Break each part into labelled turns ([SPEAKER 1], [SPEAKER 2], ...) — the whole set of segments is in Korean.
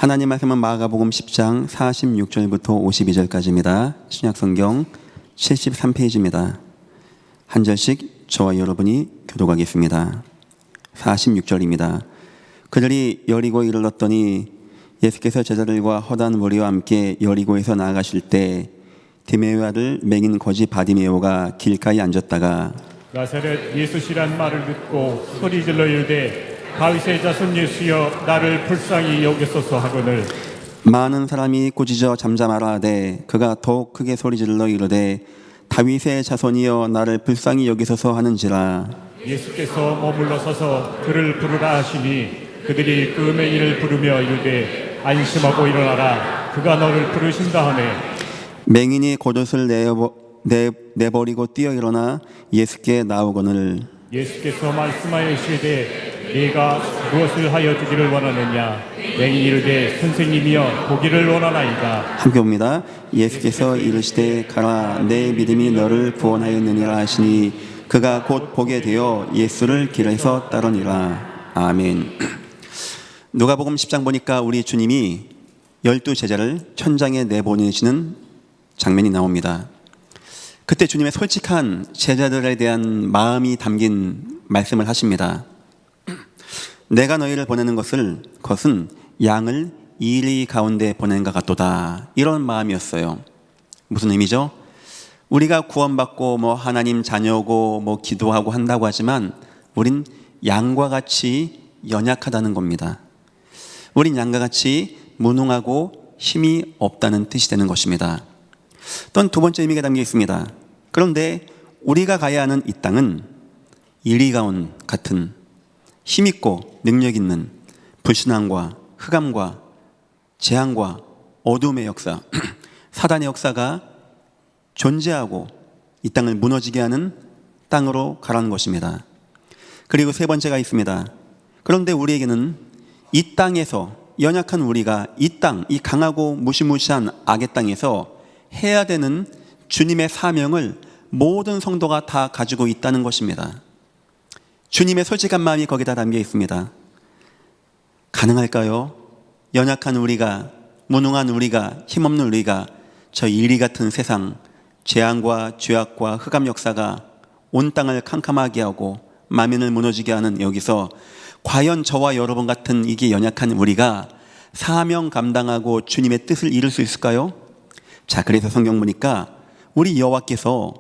[SPEAKER 1] 하나님 말씀은 마가복음 10장 46절부터 52절까지입니다. 신약성경 73페이지입니다. 한 절씩 저와 여러분이 교독하겠습니다. 46절입니다. 그들이 여리고에 이르렀더니 예수께서 제자들과 허다한 무리와 함께 여리고에서 나아가실 때 디메오의 아들 맹인 거지 바디메오가 길가에 앉았다가
[SPEAKER 2] 나사렛 예수시란 말을 듣고 소리질러 이르되 다윗의 자손 예수여 나를 불쌍히 여기소서 하거늘
[SPEAKER 1] 많은 사람이 꾸짖어 잠잠하라 하되 그가 더욱 크게 소리질러 이르되 다윗의 자손이여 나를 불쌍히 여기소서 하는지라.
[SPEAKER 2] 예수께서 머물러 서서 그를 부르라 하시니 그들이 그 맹인을 부르며 이르되 안심하고 일어나라 그가 너를 부르신다 하네.
[SPEAKER 1] 맹인이 겉옷을 내버리고 뛰어 일어나 예수께 나오거늘
[SPEAKER 2] 예수께서 말씀하시되 네가 무엇을 하여 주기를 원하느냐. 맹인이 이르되 선생님이여 보기를 원하나이다.
[SPEAKER 1] 함께 봅니다. 예수께서 이르시되 가라 내 믿음이 너를 구원하였느니라 하시니 그가 곧 보게 되어 예수를 길에서 따르니라. 아멘. 누가복음 10장 보니까 우리 주님이 12제자를 천장에 내보내시는 장면이 나옵니다. 그때 주님의 솔직한 제자들에 대한 마음이 담긴 말씀을 하십니다. 내가 너희를 보내는 것은 양을 이리 가운데 보내는 것 같도다. 이런 마음이었어요. 무슨 의미죠? 우리가 구원받고 하나님 자녀고 기도하고 한다고 하지만 우린 양과 같이 연약하다는 겁니다. 우린 양과 같이 무능하고 힘이 없다는 뜻이 되는 것입니다. 또한 두 번째 의미가 담겨 있습니다. 그런데 우리가 가야 하는 이 땅은 이리가온 같은 힘있고 능력 있는 불신앙과 흑암과 재앙과 어둠의 역사, 사단의 역사가 존재하고 이 땅을 무너지게 하는 땅으로 가라는 것입니다. 그리고 세 번째가 있습니다. 그런데 우리에게는 이 땅에서 연약한 우리가 이 땅, 이 강하고 무시무시한 악의 땅에서 해야 되는 주님의 사명을 모든 성도가 다 가지고 있다는 것입니다. 주님의 솔직한 마음이 거기다 담겨 있습니다. 가능할까요? 연약한 우리가, 무능한 우리가, 힘없는 우리가 저 이리 같은 세상, 재앙과 죄악과 흑암 역사가 온 땅을 캄캄하게 하고 만민을 무너지게 하는 여기서 과연 저와 여러분 같은 이게 연약한 우리가 사명 감당하고 주님의 뜻을 이룰 수 있을까요? 자, 그래서 성경 보니까 우리 여호와께서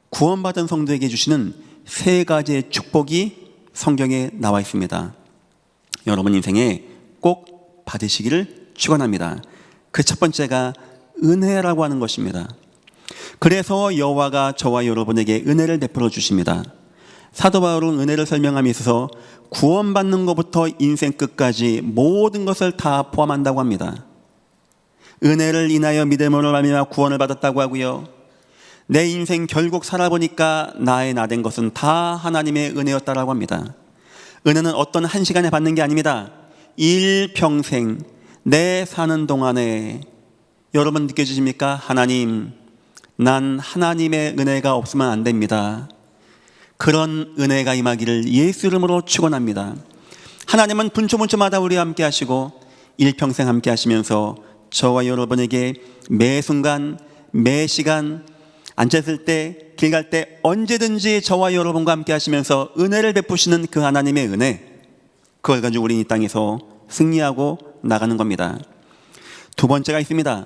[SPEAKER 1] 구원받은 성도에게 주시는 세 가지의 축복이 성경에 나와 있습니다. 여러분 인생에 꼭 받으시기를 축원합니다. 그 첫 번째가 은혜라고 하는 것입니다. 그래서 여호와가 저와 여러분에게 은혜를 베풀어 주십니다. 사도 바울은 은혜를 설명함에 있어서 구원받는 것부터 인생 끝까지 모든 것을 다 포함한다고 합니다. 은혜를 인하여 믿음으로 말미암아 구원을 받았다고 하고요. 내 인생 결국 살아보니까 나의 나 된 것은 다 하나님의 은혜였다라고 합니다. 은혜는 어떤 한 시간에 받는 게 아닙니다. 일평생 내 사는 동안에 여러분 느껴지십니까? 하나님, 난 하나님의 은혜가 없으면 안 됩니다. 그런 은혜가 임하기를 예수 이름으로 축원합니다. 하나님은 분초분초마다 우리와 함께 하시고 일평생 함께 하시면서 저와 여러분에게 매 순간 매 시간 앉았을 때, 길 갈 때 언제든지 저와 여러분과 함께 하시면서 은혜를 베푸시는 그 하나님의 은혜, 그걸 가지고 우리는 이 땅에서 승리하고 나가는 겁니다. 두 번째가 있습니다.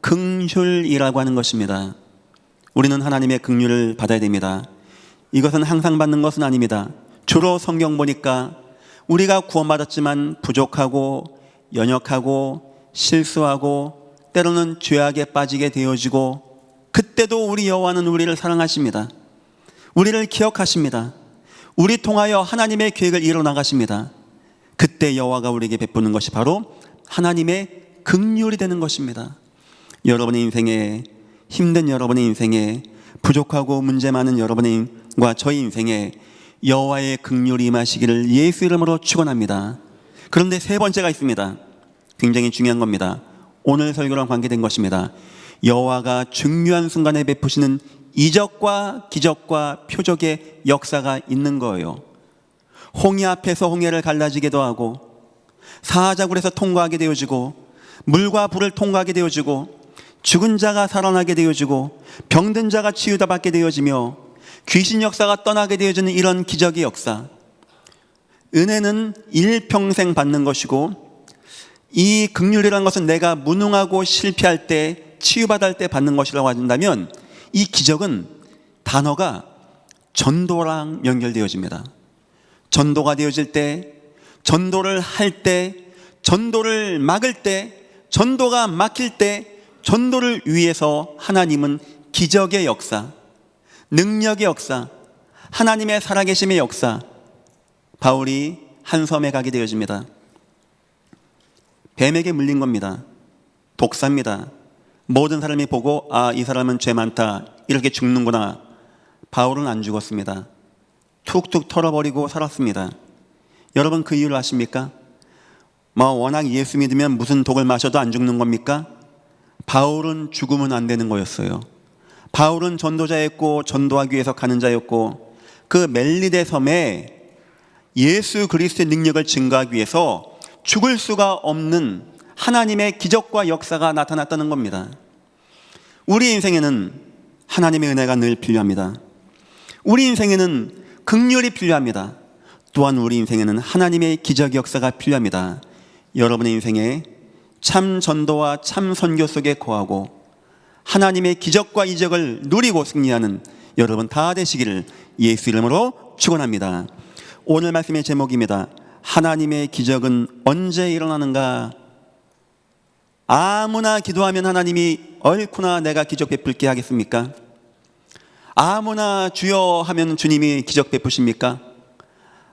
[SPEAKER 1] 긍휼이라고 하는 것입니다. 우리는 하나님의 긍휼을 받아야 됩니다. 이것은 항상 받는 것은 아닙니다. 주로 성경 보니까 우리가 구원받았지만 부족하고 연약하고 실수하고 때로는 죄악에 빠지게 되어지고 그때도 우리 여호와는 우리를 사랑하십니다. 우리를 기억하십니다. 우리 통하여 하나님의 계획을 이뤄나가십니다. 그때 여호와가 우리에게 베푸는 것이 바로 하나님의 긍휼이 되는 것입니다. 여러분의 인생에, 힘든 여러분의 인생에, 부족하고 문제 많은 여러분과 저희 인생에 여호와의 긍휼이 임하시기를 예수 이름으로 축원합니다. 그런데 세 번째가 있습니다. 굉장히 중요한 겁니다. 오늘 설교랑 관계된 것입니다. 여호와가 중요한 순간에 베푸시는 이적과 기적과 표적의 역사가 있는 거예요. 홍해 앞에서 홍해를 갈라지기도 하고 사자굴에서 통과하게 되어지고 물과 불을 통과하게 되어지고 죽은 자가 살아나게 되어지고 병든 자가 치유다 받게 되어지며 귀신 역사가 떠나게 되어지는 이런 기적의 역사. 은혜는 일평생 받는 것이고 이 긍휼이라는 것은 내가 무능하고 실패할 때 치유받을 때 받는 것이라고 한다면 이 기적은 단어가 전도랑 연결되어집니다. 전도가 되어질 때, 전도를 할 때, 전도를 막을 때, 전도가 막힐 때, 전도를 위해서 하나님은 기적의 역사, 능력의 역사, 하나님의 살아계심의 역사, 바울이 한 섬에 가게 되어집니다. 뱀에게 물린 겁니다. 독사입니다. 모든 사람이 보고 이 사람은 죄 많다, 이렇게 죽는구나. 바울은 안 죽었습니다. 툭툭 털어버리고 살았습니다. 여러분 그 이유를 아십니까? 워낙 예수 믿으면 무슨 독을 마셔도 안 죽는 겁니까? 바울은 죽으면 안 되는 거였어요. 바울은 전도자였고 전도하기 위해서 가는 자였고 그 멜리데 섬에 예수 그리스도의 능력을 증거하기 위해서 죽을 수가 없는 하나님의 기적과 역사가 나타났다는 겁니다. 우리 인생에는 하나님의 은혜가 늘 필요합니다. 우리 인생에는 긍휼이 필요합니다. 또한 우리 인생에는 하나님의 기적 역사가 필요합니다. 여러분의 인생에 참 전도와 참 선교 속에 거하고 하나님의 기적과 이적을 누리고 승리하는 여러분 다 되시기를 예수 이름으로 축원합니다. 오늘 말씀의 제목입니다. 하나님의 기적은 언제 일어나는가? 아무나 기도하면 하나님이 얼쿠나 내가 기적 베풀게 하겠습니까? 아무나 주여 하면 주님이 기적 베푸십니까?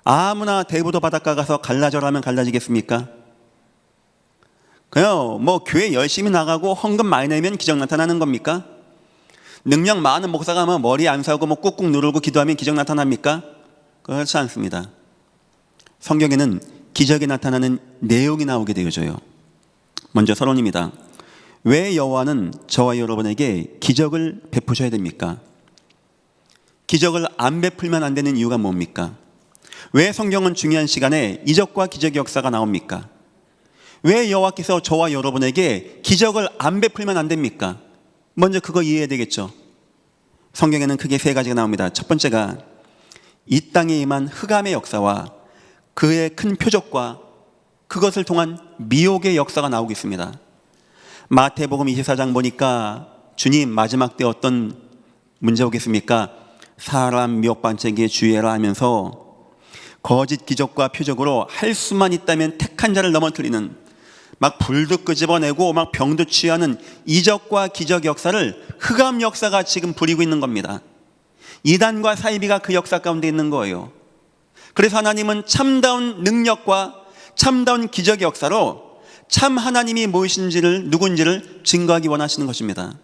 [SPEAKER 1] 아무나 대부도 바닷가 가서 갈라져라 하면 갈라지겠습니까? 그냥 교회 열심히 나가고 헌금 많이 내면 기적 나타나는 겁니까? 능력 많은 목사가 머리 안 서고 꾹꾹 누르고 기도하면 기적 나타납니까? 그렇지 않습니다. 성경에는 기적이 나타나는 내용이 나오게 되어져요. 먼저 서론입니다. 왜 여호와는 저와 여러분에게 기적을 베푸셔야 됩니까? 기적을 안 베풀면 안 되는 이유가 뭡니까? 왜 성경은 중요한 시간에 이적과 기적의 역사가 나옵니까? 왜 여호와께서 저와 여러분에게 기적을 안 베풀면 안 됩니까? 먼저 그거 이해해야 되겠죠. 성경에는 크게 세 가지가 나옵니다. 첫 번째가 이 땅에 임한 흑암의 역사와 그의 큰 표적과 그것을 통한 미혹의 역사가 나오고 있습니다. 마태복음 24장 보니까 주님 마지막 때 어떤 문제 오겠습니까? 사람 미혹반책에 주의해라 하면서 거짓 기적과 표적으로 할 수만 있다면 택한 자를 넘어뜨리는 불도 끄집어내고 병도 취하는 이적과 기적 역사를 흑암 역사가 지금 부리고 있는 겁니다. 이단과 사이비가 그 역사 가운데 있는 거예요. 그래서 하나님은 참다운 능력과 참다운 기적의 역사로 참 하나님이 무엇인지를 누군지를 증거하기 원하시는 것입니다.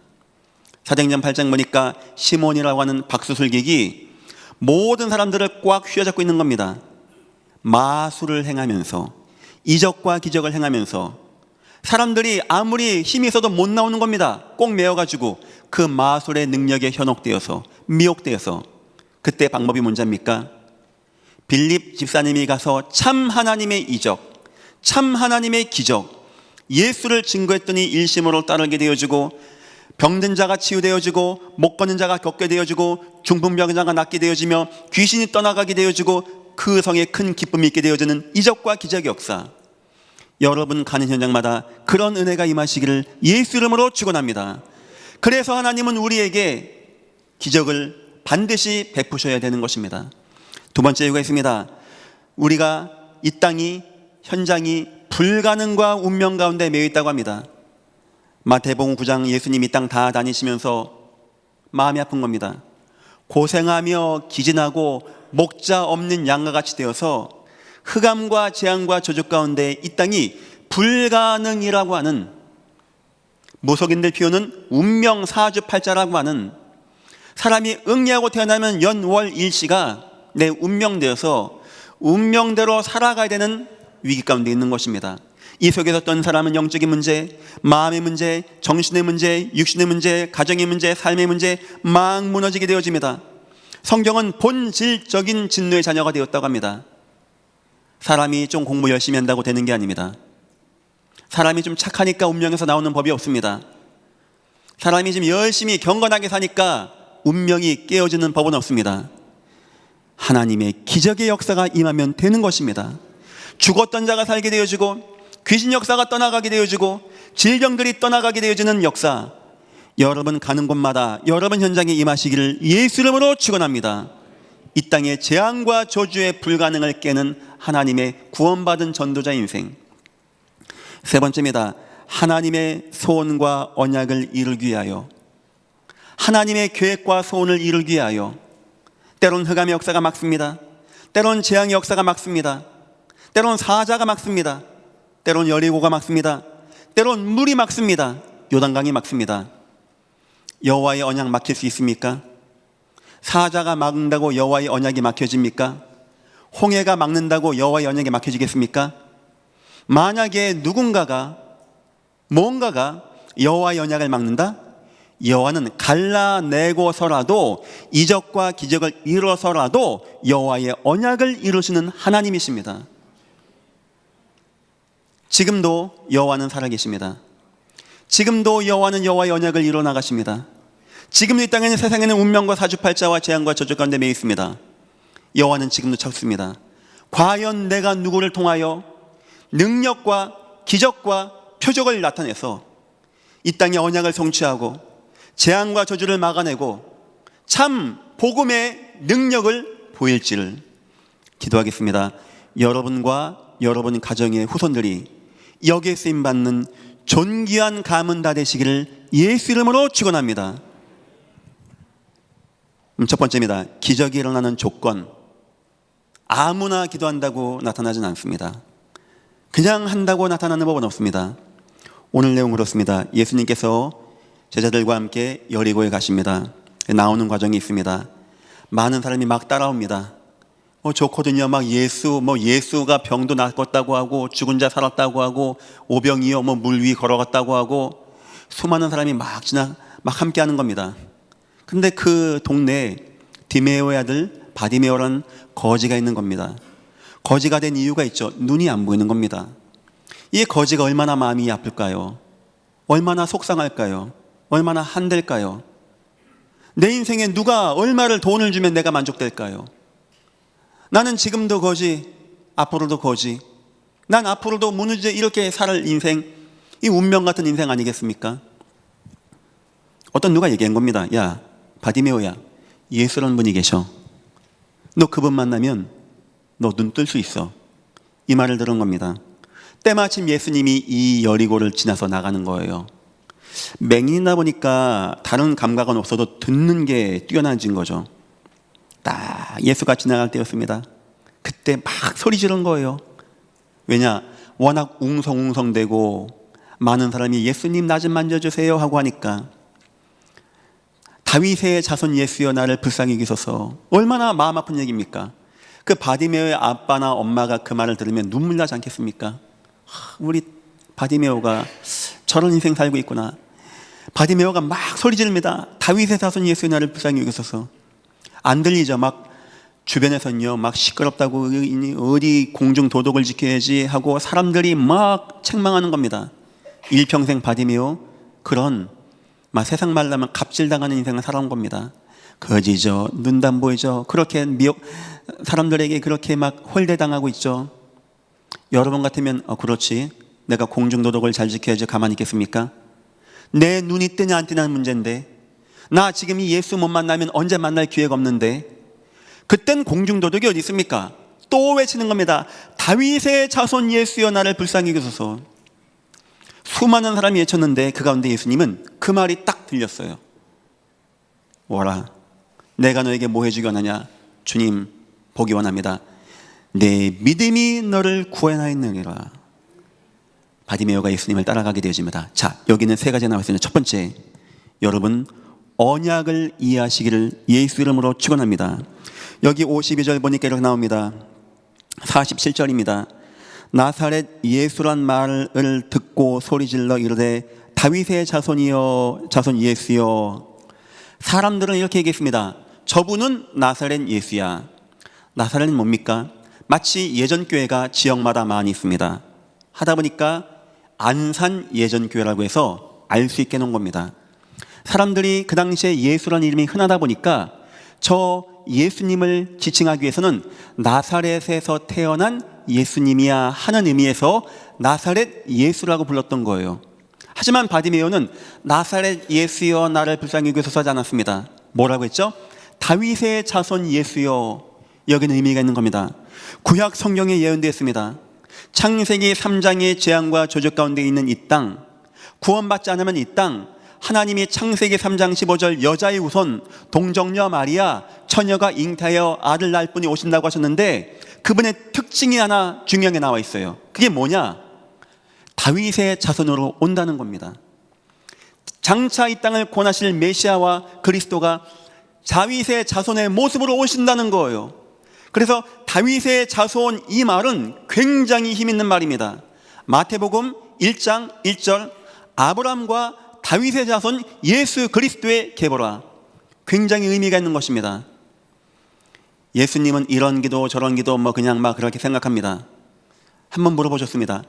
[SPEAKER 1] 사도행전 8장 보니까 시몬이라고 하는 박수술객이 모든 사람들을 꽉 휘어잡고 있는 겁니다. 마술을 행하면서 이적과 기적을 행하면서 사람들이 아무리 힘이 있어도 못 나오는 겁니다. 꼭 메어가지고 그 마술의 능력에 현혹되어서 미혹되어서 그때 방법이 뭔지입니까? 빌립 집사님이 가서 참 하나님의 이적, 참 하나님의 기적, 예수를 증거했더니 일심으로 따르게 되어지고 병든 자가 치유되어지고 못 걷는 자가 걷게 되어지고 중풍병 자가 낫게 되어지며 귀신이 떠나가게 되어지고 그 성에 큰 기쁨이 있게 되어지는 이적과 기적의 역사. 여러분 가는 현장마다 그런 은혜가 임하시기를 예수 이름으로 축원합니다. 그래서 하나님은 우리에게 기적을 반드시 베푸셔야 되는 것입니다. 두 번째 이유가 있습니다. 우리가 이 땅이 현장이 불가능과 운명 가운데 매여 있다고 합니다. 마태복음 9장 예수님 이 땅 다 다니시면서 마음이 아픈 겁니다. 고생하며 기진하고 목자 없는 양과 같이 되어서 흑암과 재앙과 저주 가운데 이 땅이 불가능이라고 하는, 무속인들 표현은 운명 사주팔자라고 하는, 사람이 응애하고 태어나면 연월 일시가 내 운명되어서 운명대로 살아가야 되는 위기 가운데 있는 것입니다. 이 속에서 어떤 사람은 영적인 문제, 마음의 문제, 정신의 문제, 육신의 문제, 가정의 문제, 삶의 문제 막 무너지게 되어집니다. 성경은 본질적인 진노의 자녀가 되었다고 합니다. 사람이 좀 공부 열심히 한다고 되는 게 아닙니다. 사람이 좀 착하니까 운명에서 나오는 법이 없습니다. 사람이 좀 열심히 경건하게 사니까 운명이 깨어지는 법은 없습니다. 하나님의 기적의 역사가 임하면 되는 것입니다. 죽었던 자가 살게 되어지고 귀신 역사가 떠나가게 되어지고 질병들이 떠나가게 되어지는 역사, 여러분 가는 곳마다 여러분 현장에 임하시기를 예수 이름으로 축원합니다. 이 땅의 재앙과 저주의 불가능을 깨는 하나님의 구원받은 전도자 인생. 세 번째입니다. 하나님의 소원과 언약을 이루기 위하여, 하나님의 계획과 소원을 이루기 위하여. 때론 흑암의 역사가 막습니다. 때론 재앙의 역사가 막습니다. 때론 사자가 막습니다. 때론 여리고가 막습니다. 때론 물이 막습니다. 요단강이 막습니다. 여호와의 언약 막힐 수 있습니까? 사자가 막는다고 여호와의 언약이 막혀집니까? 홍해가 막는다고 여호와의 언약이 막혀지겠습니까? 만약에 누군가가 뭔가가 여호와의 언약을 막는다? 여호와는 갈라내고서라도 이적과 기적을 이루어서라도 여호와의 언약을 이루시는 하나님이십니다. 지금도 여호와는 살아계십니다. 지금도 여호와는 여호와의 언약을 이루어 나가십니다. 지금도 이 땅에는, 세상에는 운명과 사주팔자와 재앙과 저주 가운데 매여 있습니다. 여호와는 지금도 찾습니다. 과연 내가 누구를 통하여 능력과 기적과 표적을 나타내서 이 땅의 언약을 성취하고 재앙과 저주를 막아내고 참 복음의 능력을 보일지를 기도하겠습니다. 여러분과 여러분 가정의 후손들이 여기에 쓰임받는 존귀한 가문 다 되시기를 예수 이름으로 축원합니다. 첫 번째입니다. 기적이 일어나는 조건. 아무나 기도한다고 나타나진 않습니다. 그냥 한다고 나타나는 법은 없습니다. 오늘 내용 그렇습니다. 예수님께서 제자들과 함께 여리고에 가십니다. 나오는 과정이 있습니다. 많은 사람이 막 따라옵니다. 좋거든요. 막 예수가 병도 낫겠다고 하고 죽은 자 살았다고 하고 오병이요 물 위 걸어갔다고 하고 수많은 사람이 막 함께 하는 겁니다. 근데 그 동네에 디메오의 아들 바디메오라는 거지가 있는 겁니다. 거지가 된 이유가 있죠. 눈이 안 보이는 겁니다. 이 거지가 얼마나 마음이 아플까요? 얼마나 속상할까요? 얼마나 한댈까요? 내 인생에 누가 얼마를 돈을 주면 내가 만족될까요? 나는 지금도 거지, 앞으로도 거지. 난 앞으로도 무너져 이렇게 살 인생, 이 운명 같은 인생 아니겠습니까? 어떤 누가 얘기한 겁니다. 야, 바디메오야, 예수라는 분이 계셔. 너 그분 만나면 너 눈 뜰 수 있어. 이 말을 들은 겁니다. 때마침 예수님이 이 여리고를 지나서 나가는 거예요. 맹인이다 보니까 다른 감각은 없어도 듣는 게 뛰어나진 거죠. 딱 예수가 지나갈 때였습니다. 그때 막 소리 지른 거예요. 왜냐? 워낙 웅성웅성대고 많은 사람이 예수님 나 좀 만져주세요 하고 하니까 다윗의 자손 예수여 나를 불쌍히 여기소서. 얼마나 마음 아픈 얘기입니까? 그 바디메오의 아빠나 엄마가 그 말을 들으면 눈물 나지 않겠습니까? 우리 바디메오가 저런 인생 살고 있구나. 바디메오가 막 소리 지릅니다. 다윗의 자손 예수여 나를 불쌍히 여기소서. 안 들리죠? 막 주변에서는요 막 시끄럽다고 어디 공중 도덕을 지켜야지 하고 사람들이 막 책망하는 겁니다. 일평생 바디메오 그런 막 세상 말라면 갑질당하는 인생을 살아온 겁니다. 거지죠. 눈도 안 보이죠. 그렇게 사람들에게 그렇게 막 홀대당하고 있죠. 여러분 같으면 그렇지, 내가 공중도덕을 잘 지켜야지 가만히 있겠습니까? 내 눈이 뜨냐 안 뜨냐는 문제인데, 나 지금 이 예수 못 만나면 언제 만날 기회가 없는데, 그땐 공중도덕이 어디 있습니까? 또 외치는 겁니다. 다윗의 자손 예수여 나를 불쌍히 여기소서. 수많은 사람이 외쳤는데 그 가운데 예수님은 그 말이 딱 들렸어요. 오라, 내가 너에게 뭐 해주기 원하냐? 주님 보기 원합니다. 내 믿음이 너를 구원하였느니라. 바디메오가 예수님을 따라가게 되어집니다. 자, 여기는 세 가지 나와 있습니다. 첫 번째, 여러분 언약을 이해하시기를 예수 이름으로 축원합니다. 여기 52절 보니까 이렇게 나옵니다. 47절입니다. 나사렛 예수란 말을 듣고 소리질러 이르되 다윗의 자손이여 자손 예수여. 사람들은 이렇게 얘기했습니다. 저분은 나사렛 예수야. 나사렛은 뭡니까? 마치 예전교회가 지역마다 많이 있습니다. 하다 보니까 안산 예전교회라고 해서 알 수 있게 놓은 겁니다. 사람들이 그 당시에 예수라는 이름이 흔하다 보니까 저 예수님을 지칭하기 위해서는 나사렛에서 태어난 예수님이야 하는 의미에서 나사렛 예수라고 불렀던 거예요. 하지만 바디메오는 나사렛 예수여 나를 불쌍히 여기소서 하지 않았습니다. 뭐라고 했죠? 다윗의 자손 예수여. 여기는 의미가 있는 겁니다. 구약 성경에 예언되어 있습니다. 창세기 3장의 재앙과 저주 가운데 있는 이 땅, 구원받지 않으면 이 땅, 하나님이 창세기 3장 15절 여자의 우선 동정녀 마리아 처녀가 잉태하여 아들 낳을 분이 오신다고 하셨는데 그분의 특징이 하나 중요한 게 나와 있어요. 그게 뭐냐? 다윗의 자손으로 온다는 겁니다. 장차 이 땅을 권하실 메시아와 그리스도가 다윗의 자손의 모습으로 오신다는 거예요. 그래서 다윗의 자손 이 말은 굉장히 힘 있는 말입니다. 마태복음 1장 1절 아브라함과 다윗의 자손 예수 그리스도의 계보라. 굉장히 의미가 있는 것입니다. 예수님은 이런 기도 저런 기도 그냥 막 그렇게 생각합니다. 한번 물어보셨습니다.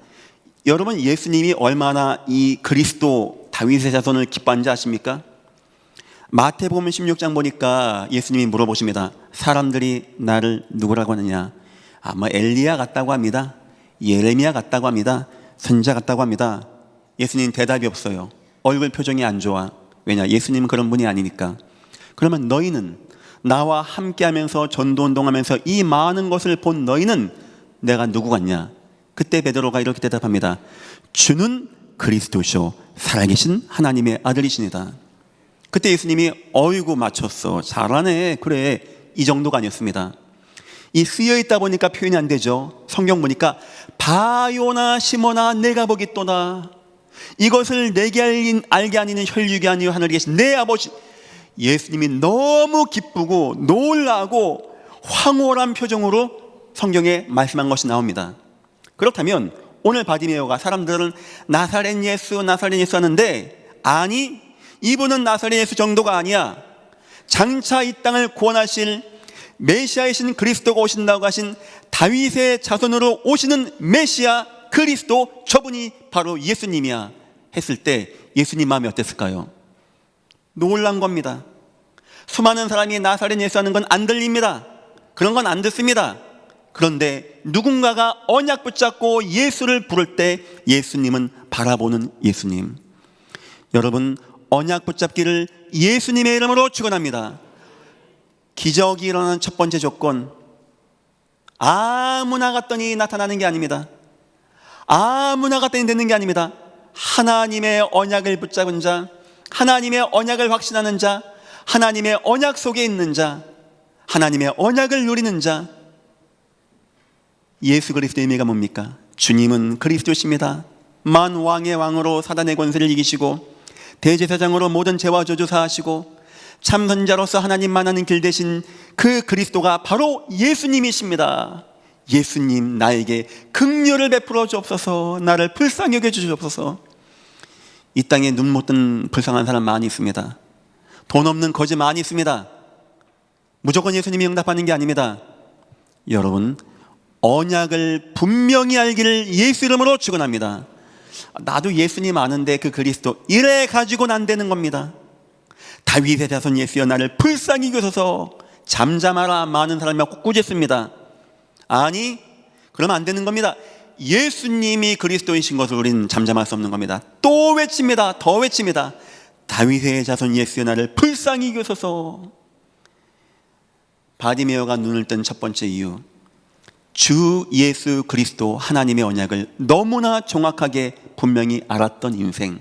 [SPEAKER 1] 여러분 예수님이 얼마나 이 그리스도 다윗의 자손을 기뻐하는지 아십니까? 마태복음 16장 보니까 예수님이 물어보십니다. 사람들이 나를 누구라고 하느냐? 엘리야 같다고 합니다. 예레미야 같다고 합니다. 선지자 같다고 합니다. 예수님 대답이 없어요. 얼굴 표정이 안 좋아. 왜냐? 예수님은 그런 분이 아니니까. 그러면 너희는 나와 함께하면서 전도운동하면서 이 많은 것을 본 너희는 내가 누구 같냐? 그때 베드로가 이렇게 대답합니다. 주는 그리스도시오 살아계신 하나님의 아들이시니다. 그때 예수님이 어이구 맞췄어 잘하네 그래 이 정도가 아니었습니다. 이 쓰여있다 보니까 표현이 안 되죠. 성경 보니까 바요나 시모나 내가 보겠도다. 이것을 내게 알게 아니는 혈육이 아니요 하늘에 계신 내 아버지. 예수님이 너무 기쁘고 놀라고 황홀한 표정으로 성경에 말씀한 것이 나옵니다. 그렇다면 오늘 바디메오가 사람들은 나사렛 예수 하는데 아니 이분은 나사렛 예수 정도가 아니야. 장차 이 땅을 구원하실 메시아이신 그리스도가 오신다고 하신 다윗의 자손으로 오시는 메시아 그리스도 저분이 바로 예수님이야 했을 때 예수님 마음이 어땠을까요? 놀란 겁니다. 수많은 사람이 나사렛 예수 하는 건 안 들립니다. 그런 건 안 듣습니다. 그런데 누군가가 언약 붙잡고 예수를 부를 때 예수님은 바라보는 예수님. 여러분 언약 붙잡기를 예수님의 이름으로 축원합니다. 기적이 일어나는 첫 번째 조건, 아무나 갔더니 나타나는 게 아닙니다. 아무나 갔더니 되는 게 아닙니다. 하나님의 언약을 붙잡은 자, 하나님의 언약을 확신하는 자, 하나님의 언약 속에 있는 자, 하나님의 언약을 누리는 자. 예수 그리스도의 의미가 뭡니까? 주님은 그리스도십니다. 만왕의 왕으로 사단의 권세를 이기시고 대제사장으로 모든 죄와 저주 사하시고 참선자로서 하나님만 하는 길 대신 그 그리스도가 바로 예수님이십니다. 예수님 나에게 긍휼을 베풀어 주옵소서. 나를 불쌍히 여겨 주옵소서. 이 땅에 눈 못 뜬 불쌍한 사람 많이 있습니다. 돈 없는 거지 많이 있습니다. 무조건 예수님이 응답하는 게 아닙니다. 여러분 언약을 분명히 알기를 예수 이름으로 축원합니다. 나도 예수님 아는데 그 그리스도 이래 가지고는 안 되는 겁니다. 다윗의 자손 예수여 나를 불쌍히 여기소서. 잠잠하라 많은 사람이 꾸짖습니다. 아니 그러면 안 되는 겁니다. 예수님이 그리스도이신 것을 우리는 잠잠할 수 없는 겁니다. 또 외칩니다. 더 외칩니다. 다윗의 자손 예수여 나를 불쌍히 여기소서. 바디메오가 눈을 뜬 첫 번째 이유, 주 예수 그리스도 하나님의 언약을 너무나 정확하게 분명히 알았던 인생.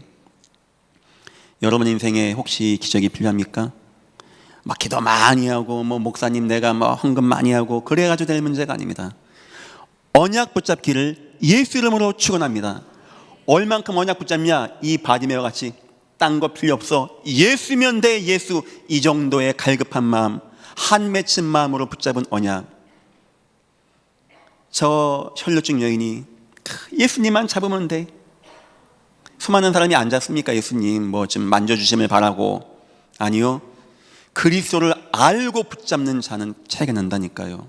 [SPEAKER 1] 여러분 인생에 혹시 기적이 필요합니까? 막 기도 많이 하고 목사님 내가 헌금 많이 하고 그래가지고 될 문제가 아닙니다. 언약 붙잡기를 예수 이름으로 축원합니다. 얼만큼 언약 붙잡냐? 이 바디메오 같이 딴 거 필요 없어. 예수면 돼. 예수. 이 정도의 갈급한 마음, 한 맺힌 마음으로 붙잡은 언약. 저 혈루증 여인이 예수님만 잡으면 돼. 수많은 사람이 앉았습니까? 예수님 좀 만져주심을 바라고. 아니요, 그리스도를 알고 붙잡는 자는 차이가 난다니까요.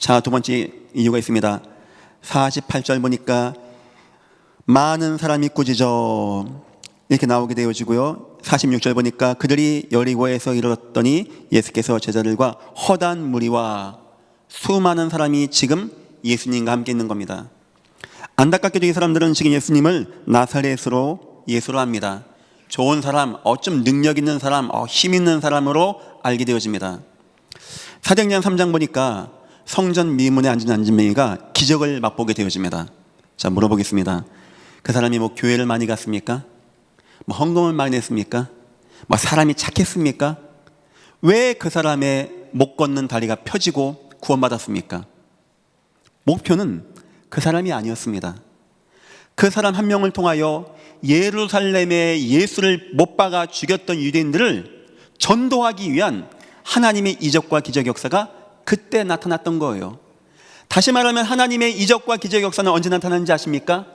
[SPEAKER 1] 자, 두 번째 이유가 있습니다. 48절 보니까 많은 사람이 꾸짖어 이렇게 나오게 되어지고요. 46절 보니까 그들이 여리고에서 이르렀더니 예수께서 제자들과 허다한 무리와 수많은 사람이 지금 예수님과 함께 있는 겁니다. 안타깝게도 이 사람들은 지금 예수님을 나사렛으로 예수로 합니다. 좋은 사람, 좀 능력 있는 사람, 힘 있는 사람으로 알게 되어집니다. 사도행전 3장 보니까 성전 미문에 앉은 안진뱅이가 기적을 맛보게 되어집니다. 자, 물어보겠습니다. 그 사람이 교회를 많이 갔습니까? 헌금을 많이 냈습니까? 사람이 착했습니까? 왜 그 사람의 못 걷는 다리가 펴지고 구원받았습니까? 목표는 그 사람이 아니었습니다. 그 사람 한 명을 통하여 예루살렘에 예수를 못 박아 죽였던 유대인들을 전도하기 위한 하나님의 이적과 기적 역사가 그때 나타났던 거예요. 다시 말하면 하나님의 이적과 기적 역사는 언제 나타나는지 아십니까?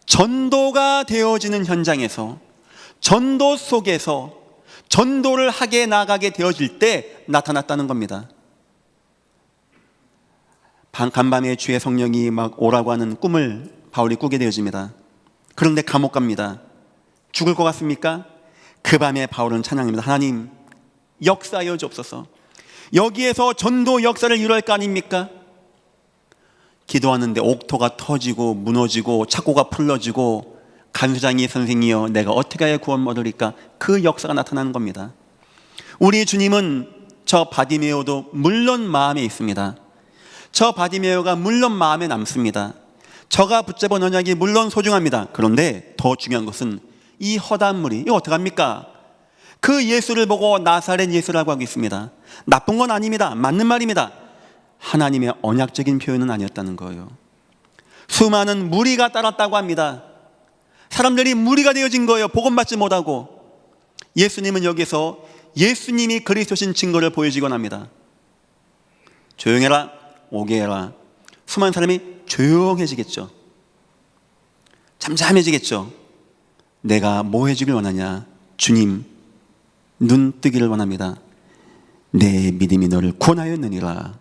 [SPEAKER 1] 전도가 되어지는 현장에서, 전도 속에서 전도를 하게 나가게 되어질 때 나타났다는 겁니다. 간밤에 주의 성령이 오라고 하는 꿈을 바울이 꾸게 되어집니다. 그런데 감옥 갑니다. 죽을 것 같습니까? 그 밤에 바울은 찬양합니다. 하나님, 역사하여 주옵소서. 여기에서 전도 역사를 이룰 거 아닙니까? 기도하는데 옥토가 터지고 무너지고 착고가 풀러지고 간수장이 선생이여 내가 어떻게 해야 구원 얻으리까? 그 역사가 나타나는 겁니다. 우리 주님은 저 바디메오도 물론 마음에 있습니다. 저 바디메오가 물론 마음에 남습니다. 저가 붙잡은 언약이 물론 소중합니다. 그런데 더 중요한 것은 이 허다한 무리, 이거 어떡합니까? 그 예수를 보고 나사렛 예수라고 하고 있습니다. 나쁜 건 아닙니다. 맞는 말입니다. 하나님의 언약적인 표현은 아니었다는 거예요. 수많은 무리가 따랐다고 합니다. 사람들이 무리가 되어진 거예요. 복음받지 못하고. 예수님은 여기서 예수님이 그리스도신 증거를 보여주곤 합니다. 조용해라, 오게 해라. 수많은 사람이 조용해지겠죠. 잠잠해지겠죠. 내가 뭐 해주길 원하냐? 주님, 눈 뜨기를 원합니다. 내 믿음이 너를 구원하였느니라.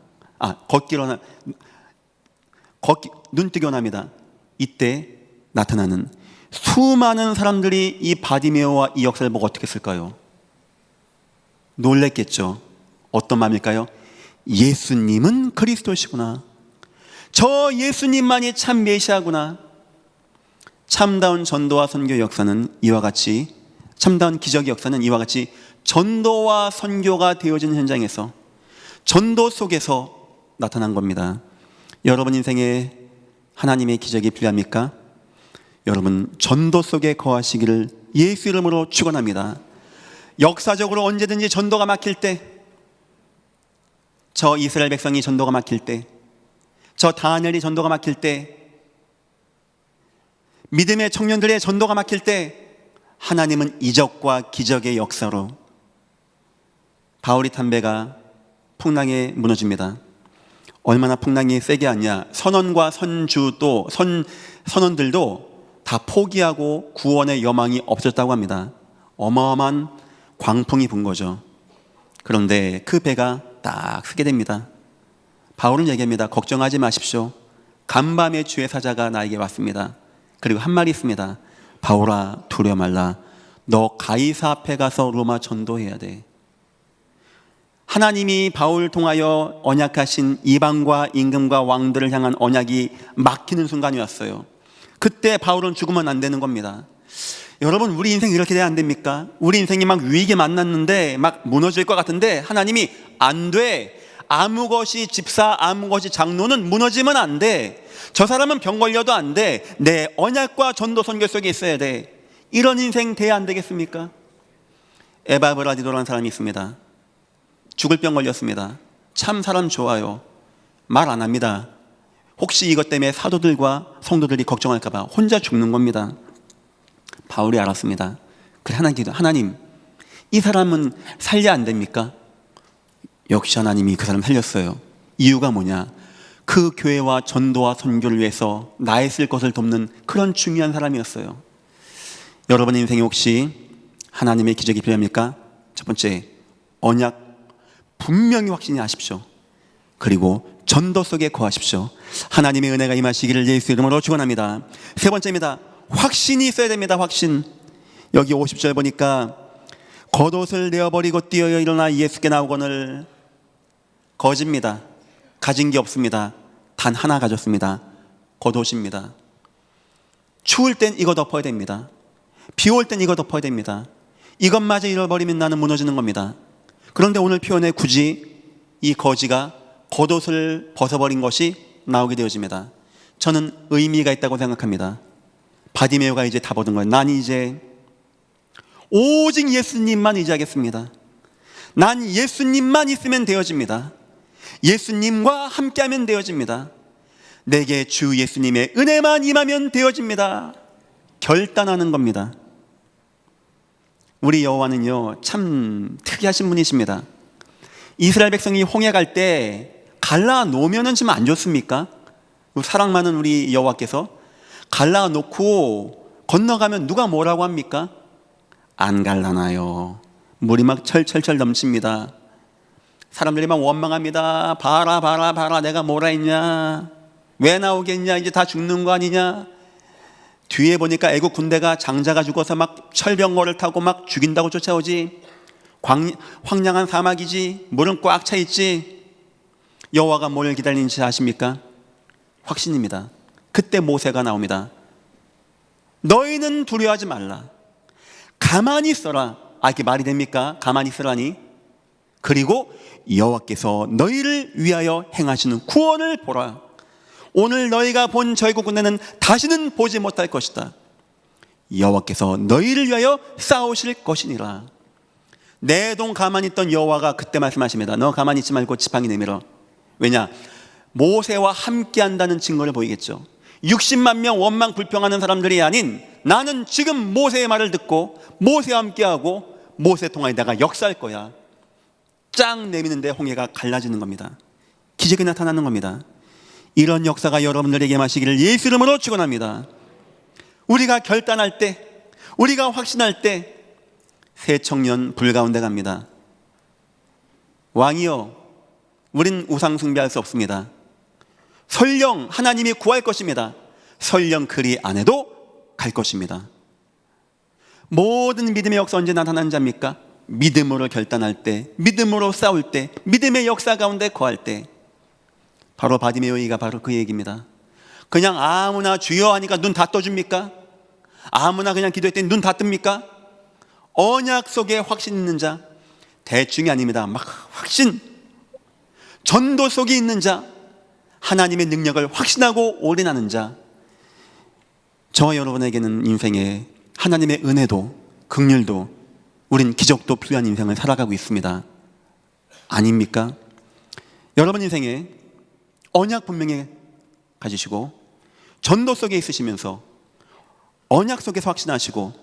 [SPEAKER 1] 눈 뜨기 원합니다. 이때 나타나는 수많은 사람들이 이 바디메오와 이 역사를 보고 어떻게 했을까요? 놀랬겠죠. 어떤 마음일까요? 예수님은 그리스도시구나. 저 예수님만이 참 메시아구나. 참다운 전도와 선교 역사는 이와 같이, 참다운 기적의 역사는 이와 같이 전도와 선교가 되어진 현장에서, 전도 속에서 나타난 겁니다. 여러분 인생에 하나님의 기적이 필요합니까? 여러분 전도 속에 거하시기를 예수 이름으로 축원합니다. 역사적으로 언제든지 전도가 막힐 때, 저 이스라엘 백성이 전도가 막힐 때, 저 다니엘이 전도가 막힐 때, 믿음의 청년들의 전도가 막힐 때, 하나님은 이적과 기적의 역사로 바울이 탄 배가 풍랑에 무너집니다. 얼마나 풍랑이 세게 왔냐? 선원과 선주도 선원들도 다 포기하고 구원의 여망이 없었다고 합니다. 어마어마한 광풍이 분 거죠. 그런데 그 배가 딱 서게 됩니다. 바울은 얘기합니다. 걱정하지 마십시오. 간밤에 주의 사자가 나에게 왔습니다. 그리고 한 말이 있습니다. 바울아, 두려워 말라. 너 가이사 앞에 가서 로마 전도해야 돼. 하나님이 바울 통하여 언약하신 이방과 임금과 왕들을 향한 언약이 막히는 순간이 왔어요. 그때 바울은 죽으면 안 되는 겁니다. 여러분, 우리 인생 이렇게 돼야 안 됩니까? 우리 인생이 막 위기에 만났는데 막 무너질 것 같은데 하나님이 안 돼. 아무 것이 집사, 아무 것이 장로는 무너지면 안 돼. 저 사람은 병 걸려도 안 돼. 내 언약과 전도 선교 속에 있어야 돼. 이런 인생 돼야 안 되겠습니까? 에바브라디도라는 사람이 있습니다. 죽을 병 걸렸습니다. 참 사람 좋아요. 말 안 합니다. 혹시 이것 때문에 사도들과 성도들이 걱정할까 봐 혼자 죽는 겁니다. 바울이 알았습니다. 그래, 하나님, 이 사람은 살려 안 됩니까? 역시 하나님이 그 사람 살렸어요. 이유가 뭐냐? 그 교회와 전도와 선교를 위해서 나의 쓸 것을 돕는 그런 중요한 사람이었어요. 여러분 인생에 혹시 하나님의 기적이 필요합니까? 첫 번째, 언약 분명히 확신히 하십시오. 그리고 전도 속에 거하십시오. 하나님의 은혜가 임하시기를 예수 이름으로 축원합니다. 세 번째입니다. 확신이 있어야 됩니다. 확신. 여기 50절 보니까 겉옷을 내어버리고 뛰어 일어나 예수께 나오거늘. 거짓입니다. 가진 게 없습니다. 단 하나 가졌습니다. 겉옷입니다. 추울 땐 이거 덮어야 됩니다. 비 올 땐 이거 덮어야 됩니다. 이것마저 잃어버리면 나는 무너지는 겁니다. 그런데 오늘 표현에 굳이 이 거지가 겉옷을 벗어버린 것이 나오게 되어집니다. 저는 의미가 있다고 생각합니다. 바디메오가 이제 다 벗은 거예요. 난 이제 오직 예수님만 의지하겠습니다. 난 예수님만 있으면 되어집니다. 예수님과 함께하면 되어집니다. 내게 주 예수님의 은혜만 임하면 되어집니다. 결단하는 겁니다. 우리 여호와는요 참 특이하신 분이십니다. 이스라엘 백성이 홍해 갈 때 갈라 놓으면은 좀 안 좋습니까? 사랑 많은 우리 여호와께서 갈라 놓고 건너가면 누가 뭐라고 합니까? 안 갈라나요. 물이 막 철철철 넘칩니다. 사람들이 막 원망합니다. 봐라 내가 뭐라 했냐, 왜 나오겠냐, 이제 다 죽는 거 아니냐. 뒤에 보니까 애국 군대가 장자가 죽어서 막 철병거를 타고 막 죽인다고 쫓아오지. 황량한 사막이지, 물은 꽉 차 있지. 여호와가 뭘 기다리는지 아십니까? 확신입니다. 그때 모세가 나옵니다. 너희는 두려워하지 말라. 가만히 있어라. 이게 말이 됩니까? 가만히 있으라니. 그리고 여호와께서 너희를 위하여 행하시는 구원을 보라. 오늘 너희가 본 저희국 군대는 다시는 보지 못할 것이다. 여호와께서 너희를 위하여 싸우실 것이니라. 내동 가만히 있던 여호와가 그때 말씀하십니다. 너 가만히 있지 말고 지팡이 내밀어. 왜냐? 모세와 함께 한다는 증거를 보이겠죠. 60만 명 원망 불평하는 사람들이 아닌 나는 지금 모세의 말을 듣고 모세와 함께하고 모세 통하여 내가 역사할 거야. 쫙 내미는데 홍해가 갈라지는 겁니다. 기적이 나타나는 겁니다. 이런 역사가 여러분들에게 마시기를 예수 이름으로 축원합니다. 우리가 결단할 때, 우리가 확신할 때 새 청년 불 가운데 갑니다. 왕이여, 우린 우상 숭배할 수 없습니다. 설령 하나님이 구할 것입니다. 설령 그리 안 해도 갈 것입니다. 모든 믿음의 역사 언제 나타나는 자입니까? 믿음으로 결단할 때, 믿음으로 싸울 때, 믿음의 역사 가운데 거할 때. 바로 바디메오이가 바로 그 얘기입니다. 그냥 아무나 주여 하니까 눈 다 떠줍니까? 아무나 그냥 기도했더니 눈 다 뜹니까? 언약 속에 확신 있는 자, 대충이 아닙니다. 막 확신, 전도 속에 있는 자, 하나님의 능력을 확신하고 올인하는 자. 저와 여러분에게는 인생에 하나님의 은혜도 긍휼도 우린 기적도 필요한 인생을 살아가고 있습니다. 아닙니까? 여러분 인생에 언약 분명히 가지시고 전도 속에 있으시면서 언약 속에서 확신하시고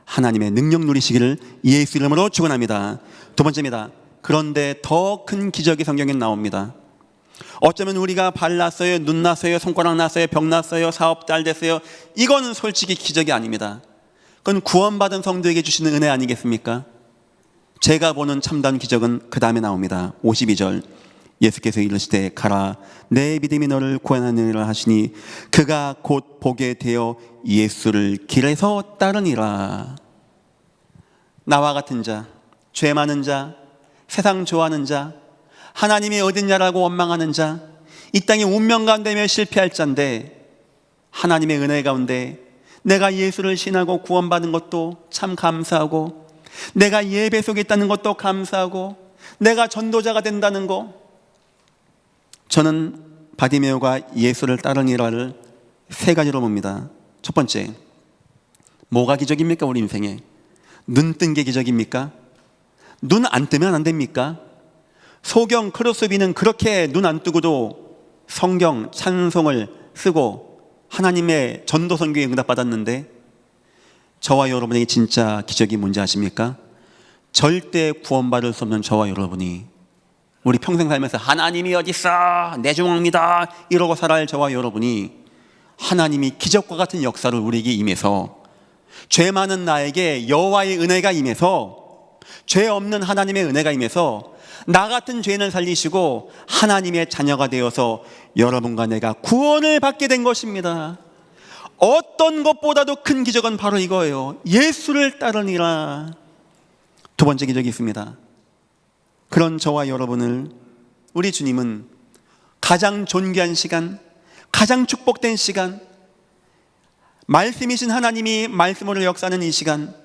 [SPEAKER 1] 하나님의 능력 누리시기를 예수 이름으로 축원합니다. 두 번째입니다. 그런데 더 큰 기적이 성경에 나옵니다. 어쩌면 우리가 발 났어요, 눈 났어요, 손가락 났어요, 병 났어요, 사업 잘 됐어요, 이거는 솔직히 기적이 아닙니다. 그건 구원받은 성도에게 주시는 은혜 아니겠습니까? 제가 보는 참다운 기적은 그 다음에 나옵니다. 52절 예수께서 이르시되 가라, 내 믿음이 너를 구원하느니라 하시니 그가 곧 보게 되어 예수를 길에서 따르니라. 나와 같은 자, 죄 많은 자, 세상 좋아하는 자, 하나님이 어딨냐라고 원망하는 자, 이 땅에 운명 가운데 실패할 자인데 하나님의 은혜 가운데 내가 예수를 신하고 구원받은 것도 참 감사하고, 내가 예배 속에 있다는 것도 감사하고, 내가 전도자가 된다는 거. 저는 바디메오가 예수를 따르니라를 세 가지로 봅니다. 첫 번째, 뭐가 기적입니까? 우리 인생에 눈 뜬 게 기적입니까? 눈 안 뜨면 안 됩니까? 소경 크로스비는 그렇게 눈 안 뜨고도 성경 찬송을 쓰고 하나님의 전도 선교에 응답받았는데, 저와 여러분에게 진짜 기적이 뭔지 아십니까? 절대 구원받을 수 없는 저와 여러분이 우리 평생 살면서 하나님이 어딨어, 내 주먹입니다 이러고 살아야 할 저와 여러분이 하나님이 기적과 같은 역사를 우리에게 임해서, 죄 많은 나에게 여호와의 은혜가 임해서, 죄 없는 하나님의 은혜가 임해서 나 같은 죄인을 살리시고 하나님의 자녀가 되어서 여러분과 내가 구원을 받게 된 것입니다. 어떤 것보다도 큰 기적은 바로 이거예요. 예수를 따르니라. 두 번째 기적이 있습니다. 그런 저와 여러분을 우리 주님은 가장 존귀한 시간, 가장 축복된 시간, 말씀이신 하나님이 말씀으로 역사하는 이 시간,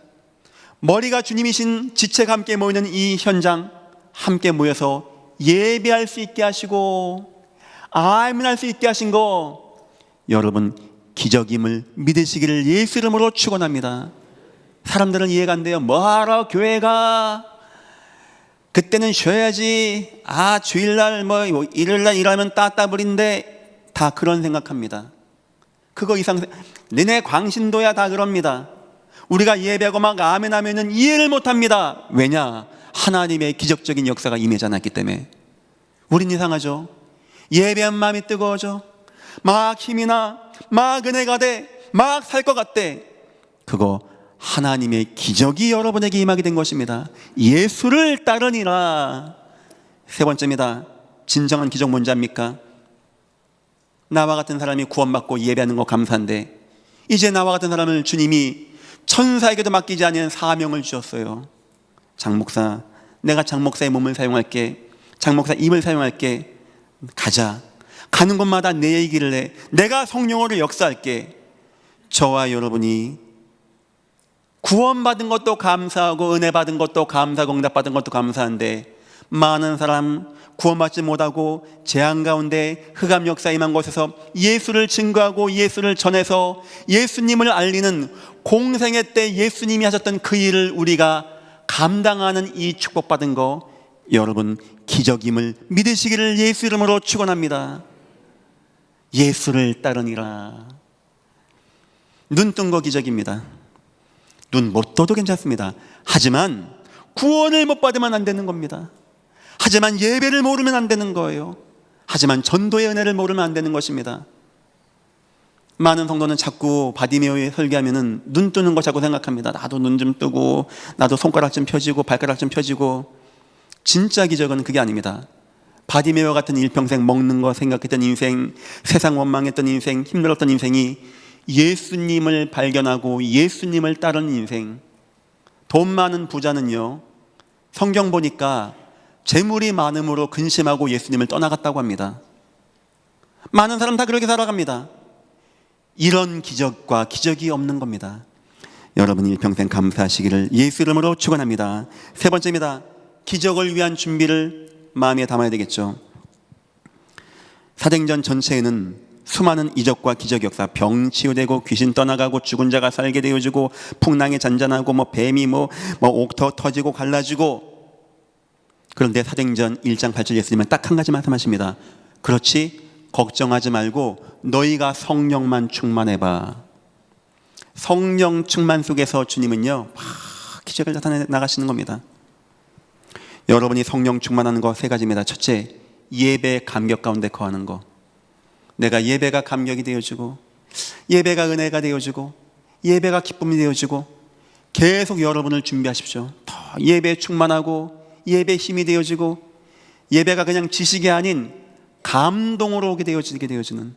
[SPEAKER 1] 머리가 주님이신 지체가 함께 모이는 이 현장, 함께 모여서 예배할 수 있게 하시고 아멘할 수 있게 하신 거, 여러분 기적임을 믿으시기를 예수 이름으로 축원합니다. 사람들은 이해가 안 돼요. 뭐하러 교회가, 그때는 쉬어야지, 주일날 일요일날 일하면 따따블인데, 다 그런 생각합니다. 그거 이상, 너네 광신도야, 다 그럽니다. 우리가 예배하고 막 아멘하면은 이해를 못합니다. 왜냐? 하나님의 기적적인 역사가 임하지 않았기 때문에. 우린 이상하죠. 예배한 마음이 뜨거워져, 막 힘이 나, 막 은혜가 돼, 막 살 것 같대. 그거 하나님의 기적이 여러분에게 임하게 된 것입니다. 예수를 따르니라. 세 번째입니다. 진정한 기적 뭔지 압니까? 나와 같은 사람이 구원받고 예배하는 거 감사한데, 이제 나와 같은 사람을 주님이 천사에게도 맡기지 않은 사명을 주셨어요. 장목사, 내가 장목사의 몸을 사용할게, 장목사 입을 사용할게. 가자. 가는 곳마다 내 얘기를 해. 내가 성령으로 역사할게. 저와 여러분이 구원받은 것도 감사하고 은혜 받은 것도 감사하고 응답 받은 것도 감사한데, 많은 사람 구원받지 못하고 재앙 가운데 흑암 역사 임한 곳에서 예수를 증거하고 예수를 전해서 예수님을 알리는 공생애 때 예수님이 하셨던 그 일을 우리가 감당하는 이 축복받은 거, 여러분 기적임을 믿으시기를 예수 이름으로 축원합니다. 예수를 따르니라. 눈 뜬 거 기적입니다. 눈 못 떠도 괜찮습니다. 하지만 구원을 못 받으면 안 되는 겁니다. 하지만 예배를 모르면 안 되는 거예요. 하지만 전도의 은혜를 모르면 안 되는 것입니다. 많은 성도는 자꾸 바디메오에 설교하면은 눈 뜨는 거 자꾸 생각합니다. 나도 눈 좀 뜨고, 나도 손가락 좀 펴지고, 발가락 좀 펴지고. 진짜 기적은 그게 아닙니다. 바디메오 같은 일평생 먹는 거 생각했던 인생, 세상 원망했던 인생, 힘들었던 인생이 예수님을 발견하고 예수님을 따르는 인생. 돈 많은 부자는요, 성경 보니까 재물이 많음으로 근심하고 예수님을 떠나갔다고 합니다. 많은 사람 다 그렇게 살아갑니다. 이런 기적과 기적이 없는 겁니다. 여러분 일평생 감사하시기를 예수 이름으로 축원합니다. 세 번째입니다. 기적을 위한 준비를 마음에 담아야 되겠죠. 사도행전 전체에는 수많은 이적과 기적 역사, 병 치유되고 귀신 떠나가고 죽은 자가 살게 되어지고 풍랑이 잔잔하고 뱀이 옥터 터지고 갈라지고. 그런데 사도행전 1장 8절 예수님은 딱 한 가지 말씀하십니다. 그렇지, 걱정하지 말고 너희가 성령만 충만해봐. 성령 충만 속에서 주님은요 막 기적을 나타내 나가시는 겁니다. 여러분이 성령 충만하는 거 세 가지입니다. 첫째, 예배 감격 가운데 거하는 거. 내가 예배가 감격이 되어지고, 예배가 은혜가 되어지고, 예배가 기쁨이 되어지고, 계속 여러분을 준비하십시오. 더 예배 충만하고, 예배 힘이 되어지고, 예배가 그냥 지식이 아닌 감동으로 오게 되어지는.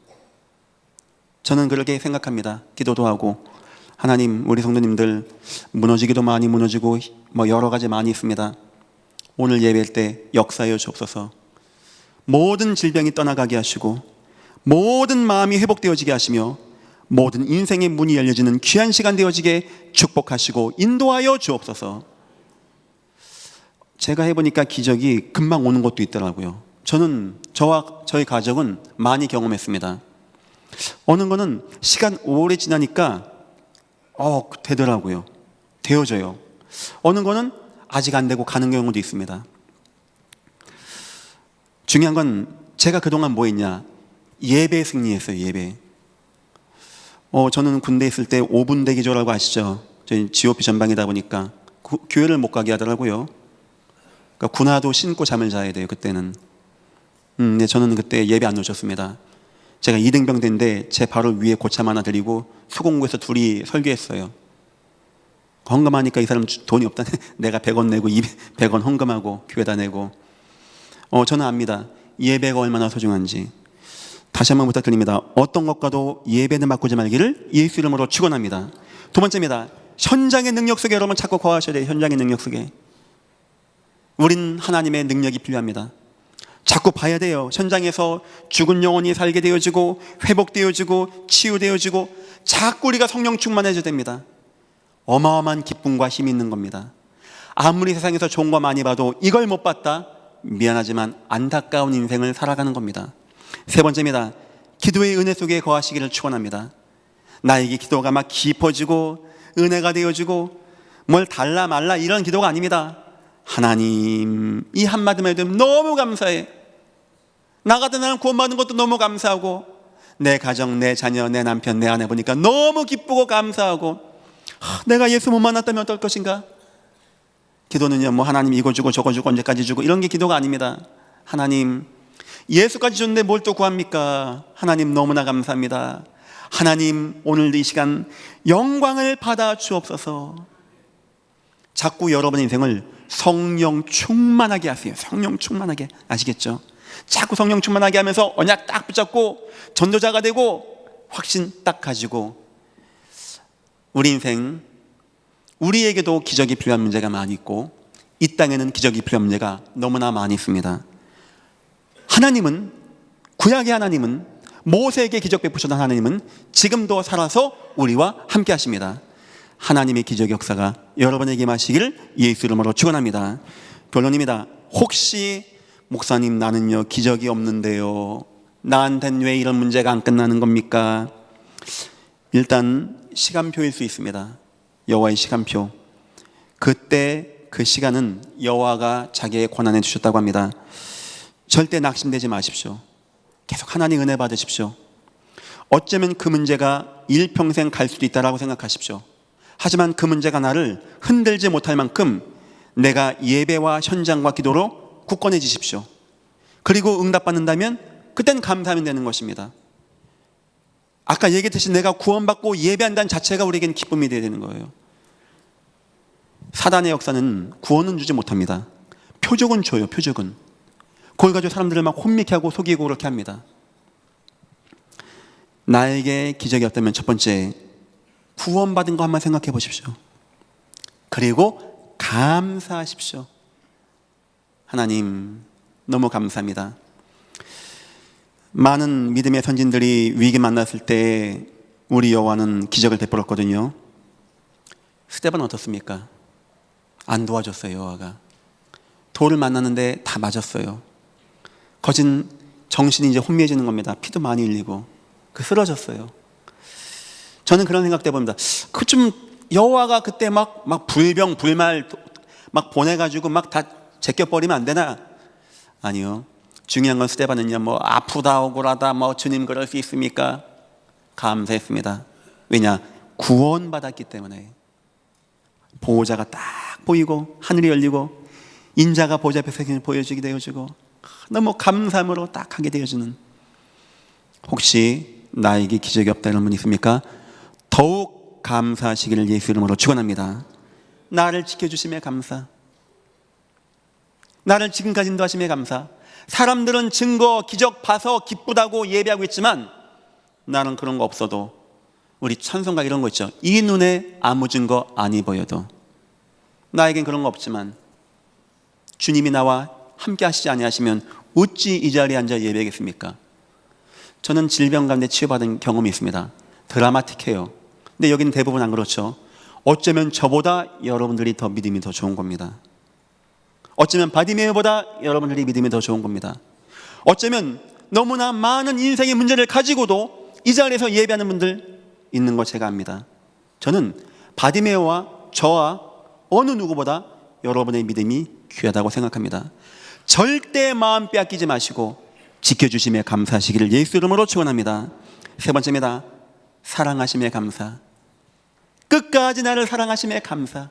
[SPEAKER 1] 저는 그렇게 생각합니다. 기도도 하고, 하나님, 우리 성도님들 무너지기도 많이 무너지고 여러 가지 많이 있습니다. 오늘 예배할 때 역사하여 주옵소서. 모든 질병이 떠나가게 하시고, 모든 마음이 회복되어지게 하시며, 모든 인생의 문이 열려지는 귀한 시간 되어지게 축복하시고 인도하여 주옵소서. 제가 해보니까 기적이 금방 오는 것도 있더라고요. 저는 저와 저희 가족은 많이 경험했습니다. 어느 거는 시간 오래 지나니까 되더라고요. 되어져요. 어느 거는 아직 안 되고 가는 경우도 있습니다. 중요한 건 제가 그동안 뭐 했냐? 예배 승리했어요. 예배. 저는 군대에 있을 때 5분 대기조라고 아시죠? 저희 GOP 전방이다 보니까 교회를 못 가게 하더라고요. 그러니까 군화도 신고 잠을 자야 돼요. 그때는. 네, 저는 그때 예배 안 놓쳤습니다. 제가 2등병 된데 제 바로 위에 고참 하나 드리고 수공구에서 둘이 설교했어요. 헌금하니까 이 사람 돈이 없다네. 내가 100원 내고 100원 헌금하고 교회다 내고. 저는 압니다. 예배가 얼마나 소중한지. 다시 한번 부탁드립니다. 어떤 것과도 예배는 바꾸지 말기를 예수 이름으로 축원합니다. 두 번째입니다. 현장의 능력 속에 여러분 자꾸 거하셔야 돼요. 현장의 능력 속에. 우린 하나님의 능력이 필요합니다. 자꾸 봐야 돼요. 현장에서 죽은 영혼이 살게 되어지고 회복되어지고 치유되어지고 자꾸 우리가 성령 충만해져야 됩니다. 어마어마한 기쁨과 힘이 있는 겁니다. 아무리 세상에서 좋은 거 많이 봐도 이걸 못 봤다? 미안하지만 안타까운 인생을 살아가는 겁니다. 세 번째입니다. 기도의 은혜 속에 거하시기를 축원합니다. 나에게 기도가 막 깊어지고 은혜가 되어지고 뭘 달라 말라 이런 기도가 아닙니다. 하나님, 이 한마디만 해도 너무 감사해. 나 같은 사람 구원받은 것도 너무 감사하고 내 가정, 내 자녀, 내 남편, 내 아내 보니까 너무 기쁘고 감사하고 내가 예수 못 만났다면 어떨 것인가? 기도는요, 뭐 하나님 이거 주고 저거 주고 언제까지 주고 이런 게 기도가 아닙니다. 하나님, 예수까지 줬는데 뭘 또 구합니까? 하나님 너무나 감사합니다. 하나님, 오늘도 이 시간 영광을 받아 주옵소서. 자꾸 여러분의 인생을 성령 충만하게 하세요. 성령 충만하게. 아시겠죠? 자꾸 성령 충만하게 하면서 언약 딱 붙잡고 전도자가 되고 확신 딱 가지고 우리 인생, 우리에게도 기적이 필요한 문제가 많이 있고 이 땅에는 기적이 필요한 문제가 너무나 많이 있습니다. 하나님은, 구약의 하나님은, 모세에게 기적 베푸셨던 하나님은 지금도 살아서 우리와 함께 하십니다. 하나님의 기적 역사가 여러분에게 임하시기를 예수 이름으로 축원합니다. 결론입니다. 혹시 목사님, 나는요 기적이 없는데요, 나한텐 왜 이런 문제가 안 끝나는 겁니까? 일단 시간표일 수 있습니다. 여호와의 시간표. 그때 그 시간은 여호와가 자기의 권한에 주셨다고 합니다. 절대 낙심되지 마십시오. 계속 하나님 은혜 받으십시오. 어쩌면 그 문제가 일평생 갈 수도 있다라고 생각하십시오. 하지만 그 문제가 나를 흔들지 못할 만큼 내가 예배와 현장과 기도로 굳건해지십시오. 그리고 응답받는다면 그땐 감사하면 되는 것입니다. 아까 얘기했듯이 내가 구원받고 예배한다는 자체가 우리에게는 기쁨이 되어야 되는 거예요. 사단의 역사는 구원은 주지 못합니다. 표적은 줘요. 표적은. 그걸 가지고 사람들을 막 혼미케 하고 속이고 그렇게 합니다. 나에게 기적이 없다면 첫 번째, 구원받은 거 한번 생각해 보십시오. 그리고 감사하십시오. 하나님 너무 감사합니다. 많은 믿음의 선진들이 위기 만났을 때 우리 여호와는 기적을 베풀었거든요. 스데반 어떻습니까? 안 도와줬어요. 여호와가 돌을 만났는데 다 맞았어요. 거진 정신이 이제 혼미해지는 겁니다. 피도 많이 흘리고 쓰러졌어요. 저는 그런 생각도 해봅니다. 그 좀 여호와가 그때 막 불병 불말 막 보내가지고 막 다 제껴버리면 안 되나? 아니요. 중요한 건 스데반은요, 뭐 아프다 억울하다 뭐 주님 그럴 수 있습니까? 감사했습니다. 왜냐? 구원받았기 때문에. 보호자가 딱 보이고 하늘이 열리고 인자가 보호자 앞에서 보여지게 되어지고 너무 감사함으로 딱 하게 되어지는. 혹시 나에게 기적이 없다는 분 있습니까? 더욱 감사하시기를 예수 이름으로 축원합니다. 나를 지켜주심에 감사. 나를 지금까지 인도하심에 감사. 사람들은 증거, 기적 봐서 기쁘다고 예배하고 있지만 나는 그런 거 없어도, 우리 찬송가 이런 거 있죠. 이 눈에 아무 증거 아니 보여도. 나에겐 그런 거 없지만 주님이 나와 함께 하시지 아니하시면 어찌 이 자리에 앉아 예배하겠습니까? 저는 질병 가운데 치유받은 경험이 있습니다. 드라마틱해요. 근데 여기는 대부분 안 그렇죠. 어쩌면 저보다 여러분들이 더 믿음이 더 좋은 겁니다. 어쩌면 바디메오보다 여러분들이 믿음이 더 좋은 겁니다. 어쩌면 너무나 많은 인생의 문제를 가지고도 이 자리에서 예배하는 분들 있는 거 제가 압니다. 저는 바디메오와 저와 어느 누구보다 여러분의 믿음이 귀하다고 생각합니다. 절대 마음 빼앗기지 마시고 지켜주심에 감사하시기를 예수 이름으로 축원합니다. 세 번째입니다. 사랑하심에 감사. 끝까지 나를 사랑하심에 감사.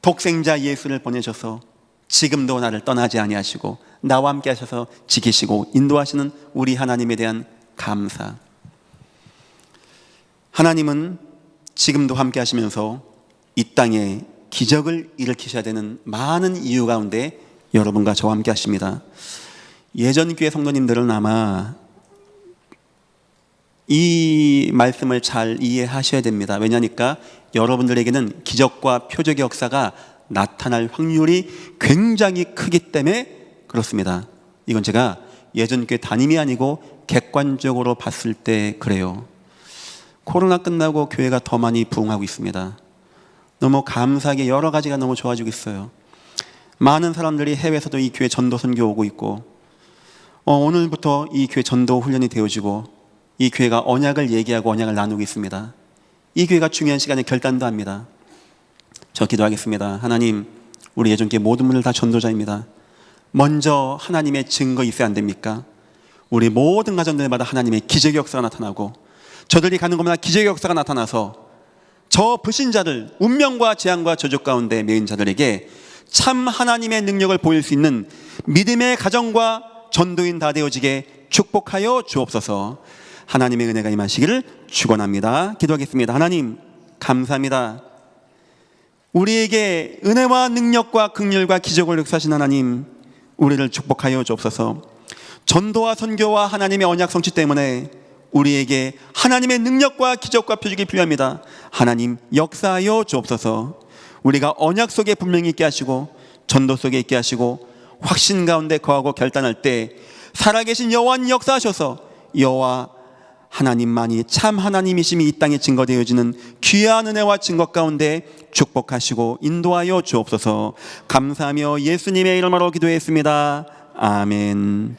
[SPEAKER 1] 독생자 예수를 보내셔서 지금도 나를 떠나지 아니하시고 나와 함께 하셔서 지키시고 인도하시는 우리 하나님에 대한 감사. 하나님은 지금도 함께 하시면서 이 땅에 기적을 일으키셔야 되는 많은 이유 가운데 여러분과 저와 함께 하십니다. 예전 교회 성도님들은 아마 이 말씀을 잘 이해하셔야 됩니다. 왜냐니까 여러분들에게는 기적과 표적의 역사가 나타날 확률이 굉장히 크기 때문에 그렇습니다. 이건 제가 예전 교회 담임이 아니고 객관적으로 봤을 때 그래요. 코로나 끝나고 교회가 더 많이 부흥하고 있습니다. 너무 감사하게 여러 가지가 너무 좋아지고 있어요. 많은 사람들이 해외에서도 이 교회 전도 선교 오고 있고, 오늘부터 이 교회 전도 훈련이 되어지고, 이 교회가 언약을 얘기하고 언약을 나누고 있습니다. 이 교회가 중요한 시간에 결단도 합니다. 저 기도하겠습니다. 하나님, 우리 예전교회 모든 분들 다 전도자입니다. 먼저 하나님의 증거 있어야 안 됩니까? 우리 모든 가정들마다 하나님의 기적의 역사가 나타나고, 저들이 가는 곳마다 기적의 역사가 나타나서 저 불신자들, 운명과 재앙과 저주 가운데 매인 자들에게 참 하나님의 능력을 보일 수 있는 믿음의 가정과 전도인 다 되어지게 축복하여 주옵소서. 하나님의 은혜가 임하시기를 축원합니다. 기도하겠습니다. 하나님, 감사합니다. 우리에게 은혜와 능력과 긍휼과 기적을 역사하신 하나님, 우리를 축복하여 주옵소서. 전도와 선교와 하나님의 언약 성취 때문에 우리에게 하나님의 능력과 기적과 표적이 필요합니다. 하나님, 역사하여 주옵소서. 우리가 언약 속에 분명히 있게 하시고 전도 속에 있게 하시고 확신 가운데 거하고 결단할 때 살아계신 여호와님 역사하셔서 여호와 하나님만이 참 하나님이심이 이 땅에 증거되어지는 귀한 은혜와 증거 가운데 축복하시고 인도하여 주옵소서. 감사하며 예수님의 이름으로 기도했습니다. 아멘.